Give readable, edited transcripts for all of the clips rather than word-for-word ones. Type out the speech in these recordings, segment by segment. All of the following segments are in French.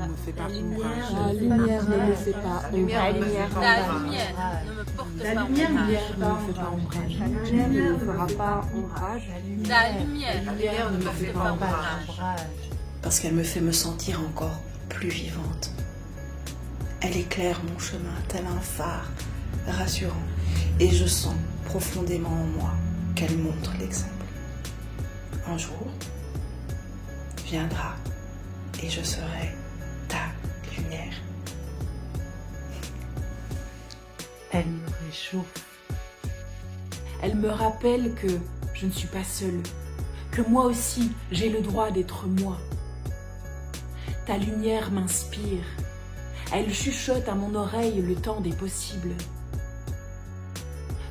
me fait pas ombrage. La lumière ne me fait pas ombrage. La lumière ne me porte pas ombrage. Ne me fait pas ombrage. La lumière ne me fera pas ombrage. La lumière ne me fait pas ombrage. Parce qu'elle me fait me sentir encore plus vivante. Elle éclaire mon chemin tel un phare rassurant et je sens profondément en moi qu'elle montre l'exemple. Un jour viendra et je serai ta lumière. Elle me réchauffe. Elle me rappelle que je ne suis pas seule, que moi aussi j'ai le droit d'être moi. Ta lumière m'inspire, elle chuchote à mon oreille le temps des possibles.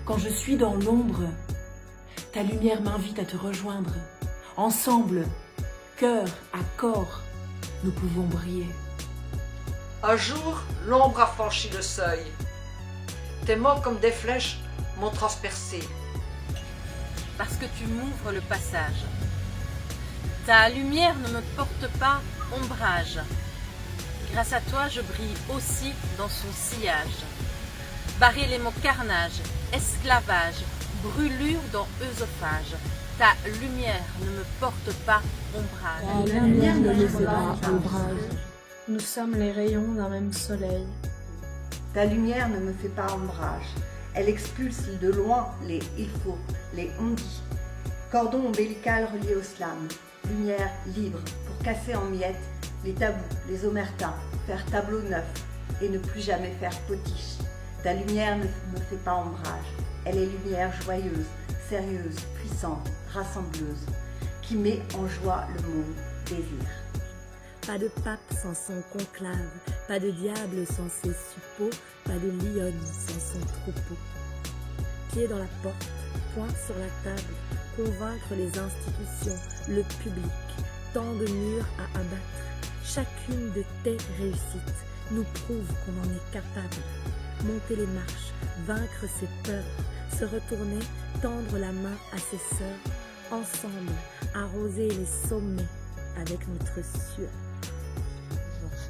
Quand je suis dans l'ombre, ta lumière m'invite à te rejoindre. Ensemble, cœur à corps, nous pouvons briller. Un jour, l'ombre a franchi le seuil. Tes mots comme des flèches m'ont transpercé. Parce que tu m'ouvres le passage. Ta lumière ne me porte pas ombrage. Grâce à toi, je brille aussi dans son sillage. Barrer les mots carnage, esclavage, brûlure dans œsophage. Ta lumière ne me porte pas ombrage. La lumière ne me fait pas ombrage. Nous sommes les rayons d'un même soleil. Ta lumière ne me fait pas ombrage. Elle expulse de loin les il faut, les on dit. Cordon ombilical relié au slam. Lumière libre pour casser en miettes les tabous, les omertas, faire tableau neuf et ne plus jamais faire potiche. Ta lumière ne me fait pas ombrage. Elle est lumière joyeuse, sérieuse, puissante, rassembleuse, qui met en joie le monde désir. Pas de pape sans son conclave, pas de diable sans ses suppôts, pas de lionne sans son troupeau. Pied dans la porte, poing sur la table, convaincre les institutions, le public, tant de murs à abattre. Chacune de tes réussites nous prouve qu'on en est capable. Monter les marches, vaincre ses peurs, se retourner, tendre la main à ses sœurs, ensemble, arroser les sommets avec notre sueur.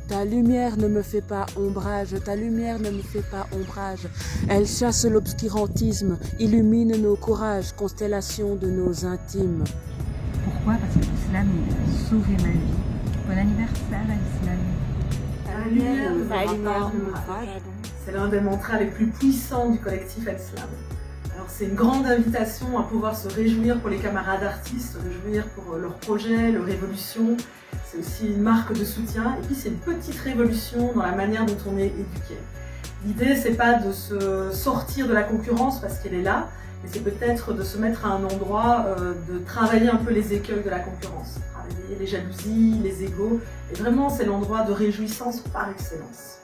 Ta lumière ne me fait pas ombrage, ta lumière ne me fait pas ombrage. Elle chasse l'obscurantisme, illumine nos courages, constellation de nos intimes. Pourquoi? Parce que l'islam a sauvé ma vie. Bon anniversaire à l'islam. Ta lumière ne me fera pas ombrage. C'est l'un des mantras les plus puissants du collectif Al-Islam. Alors c'est une grande invitation à pouvoir se réjouir pour les camarades artistes, se réjouir pour leurs projets, leur évolution. C'est aussi une marque de soutien et puis c'est une petite révolution dans la manière dont on est éduqué. L'idée c'est pas de se sortir de la concurrence parce qu'elle est là, mais c'est peut-être de se mettre à un endroit, de travailler un peu les écueils de la concurrence, travailler les jalousies, les égos, et vraiment c'est l'endroit de réjouissance par excellence.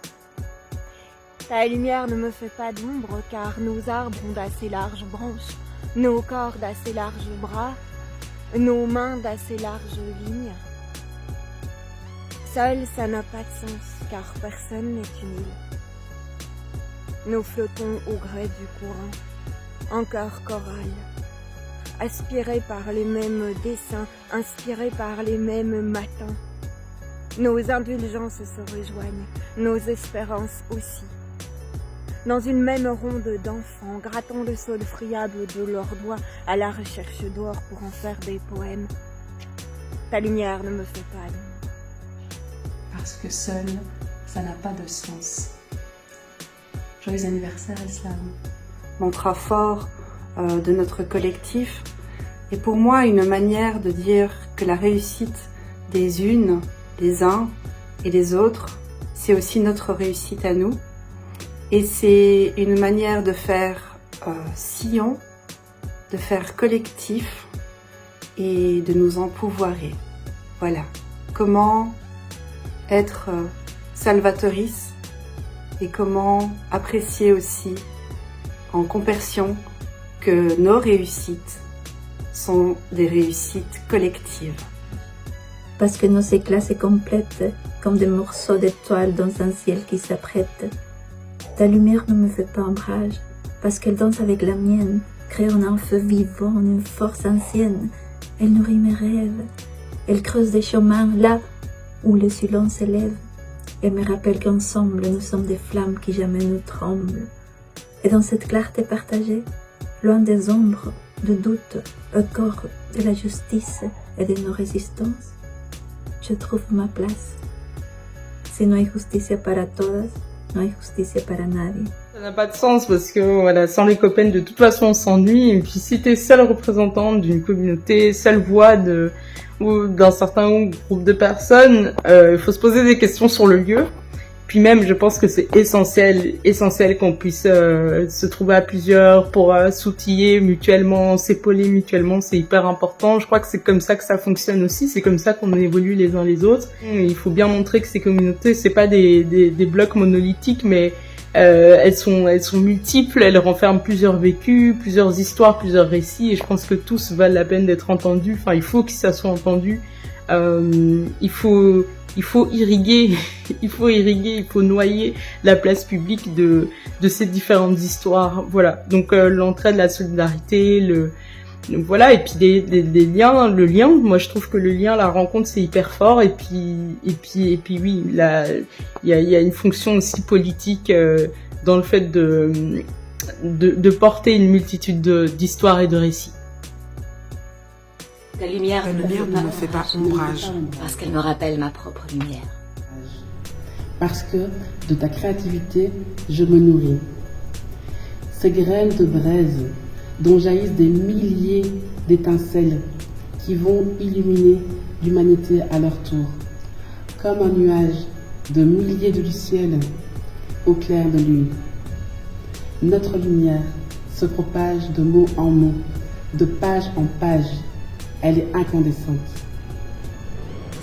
Ta lumière ne me fait pas d'ombre car nos arbres ont d'assez larges branches, nos corps d'assez larges bras, nos mains d'assez larges lignes. Seul, ça n'a pas de sens car personne n'est une île. Nous flottons au gré du courant, encore chorale, aspirés par les mêmes dessins, inspirés par les mêmes matins. Nos indulgences se rejoignent, nos espérances aussi. Dans une même ronde d'enfants, grattant le sol friable de leurs doigts à la recherche d'or pour en faire des poèmes. Ta lumière ne me fait pas d'ombre. Parce que seul, ça n'a pas de sens. Joyeux anniversaire, Islam. Mantra fort de notre collectif est pour moi une manière de dire que la réussite des unes, des uns et des autres, c'est aussi notre réussite à nous. Et c'est une manière de faire sillon, de faire collectif et de nous empouvoirer. Voilà. Comment être salvatrice et comment apprécier aussi en compersion que nos réussites sont des réussites collectives. Parce que nos éclats se complètent comme des morceaux d'étoiles dans un ciel qui s'apprête. Ta lumière ne me fait pas ombrage, parce qu'elle danse avec la mienne, créant un feu vivant, une force ancienne. Elle nourrit mes rêves, elle creuse des chemins là où le silence s'élève. Elle me rappelle qu'ensemble nous sommes des flammes qui jamais ne tremblent. Et dans cette clarté partagée, loin des ombres, de doutes, au corps de la justice et de nos résistances, je trouve ma place. Si no hay justicia para todas, no hay justicia para nadie. Ça n'a pas de sens parce que voilà, sans les copains, de toute façon, on s'ennuie. Et puis si t'es seule représentante d'une communauté, seule voix ou d'un certain groupe de personnes, il faut se poser des questions sur le lieu. Puis même, je pense que c'est essentiel qu'on puisse se trouver à plusieurs pour s'outiller mutuellement, s'épauler mutuellement, c'est hyper important. Je crois que c'est comme ça que ça fonctionne aussi, c'est comme ça qu'on évolue les uns les autres. Il faut bien montrer que ces communautés, c'est pas des blocs monolithiques, mais elles sont multiples, elles renferment plusieurs vécus, plusieurs histoires, plusieurs récits, et je pense que tous valent la peine d'être entendus. Enfin, il faut que ça soit entendu. Il faut irriguer, il faut noyer la place publique de ces différentes histoires. Voilà. Donc l'entraide, la solidarité, voilà, et puis des liens, le lien. Moi, je trouve que le lien, la rencontre, c'est hyper fort. Et puis oui, il y a une fonction aussi politique dans le fait de porter une multitude d'histoires et de récits. Ta lumière ne me fait pas ombrage. Parce qu'elle me rappelle ma propre lumière. Parce que de ta créativité, je me nourris. Ces graines de braise dont jaillissent des milliers d'étincelles qui vont illuminer l'humanité à leur tour. Comme un nuage de milliers de ciel au clair de lune. Notre lumière se propage de mot en mot, de page en page. Elle est incandescente.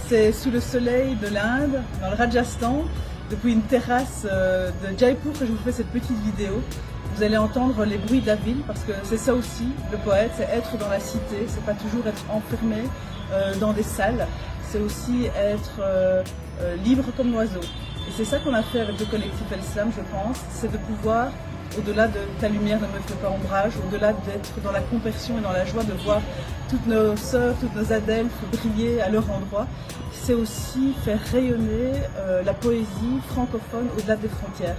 C'est sous le soleil de l'Inde, dans le Rajasthan, depuis une terrasse de Jaipur que je vous fais cette petite vidéo. Vous allez entendre les bruits de la ville, parce que c'est ça aussi, le poète, c'est être dans la cité, c'est pas toujours être enfermé dans des salles, c'est aussi être libre comme l'oiseau. Et c'est ça qu'on a fait avec le collectif El-Slam, je pense, c'est de pouvoir, au-delà de ta lumière ne me fait pas ombrage, au-delà d'être dans la compersion et dans la joie de voir toutes nos sœurs, toutes nos adelphes briller à leur endroit, c'est aussi faire rayonner la poésie francophone au-delà des frontières.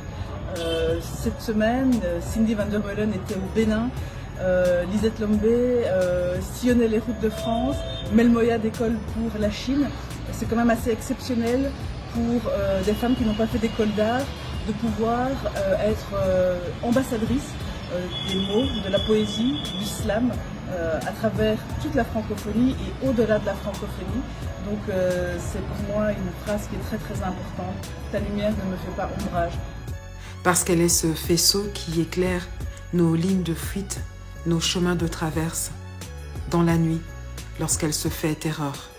Cette semaine, Cindy van der Meulen était au Bénin, Lisette Lombé sillonnait les routes de France, Mel Moya d'école pour la Chine. C'est quand même assez exceptionnel pour des femmes qui n'ont pas fait d'école d'art de pouvoir être ambassadrices des mots, de la poésie, du slam à travers toute la francophonie et au-delà de la francophonie. Donc c'est pour moi une phrase qui est très très importante. Ta lumière ne me fait pas ombrage. Parce qu'elle est ce faisceau qui éclaire nos lignes de fuite, nos chemins de traverse, dans la nuit, lorsqu'elle se fait terreur.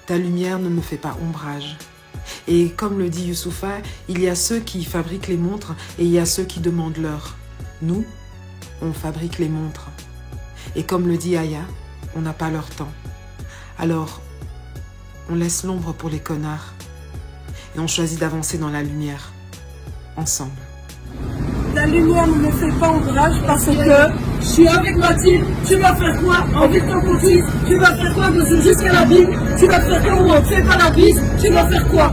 Ta lumière ne me fait pas ombrage. Et comme le dit Youssoufa, il y a ceux qui fabriquent les montres et il y a ceux qui demandent l'heure. Nous, on fabrique les montres. Et comme le dit Aya, on n'a pas leur temps. Alors, on laisse l'ombre pour les connards. Et on choisit d'avancer dans la lumière, ensemble. La lumière ne me fait pas ombrage parce que je suis avec Mathilde. Tu vas faire quoi en Victor Coutis? Tu vas faire quoi de jusqu'à la Bible? Tu vas faire quoi où on ne fait pas la bise? Tu vas faire quoi?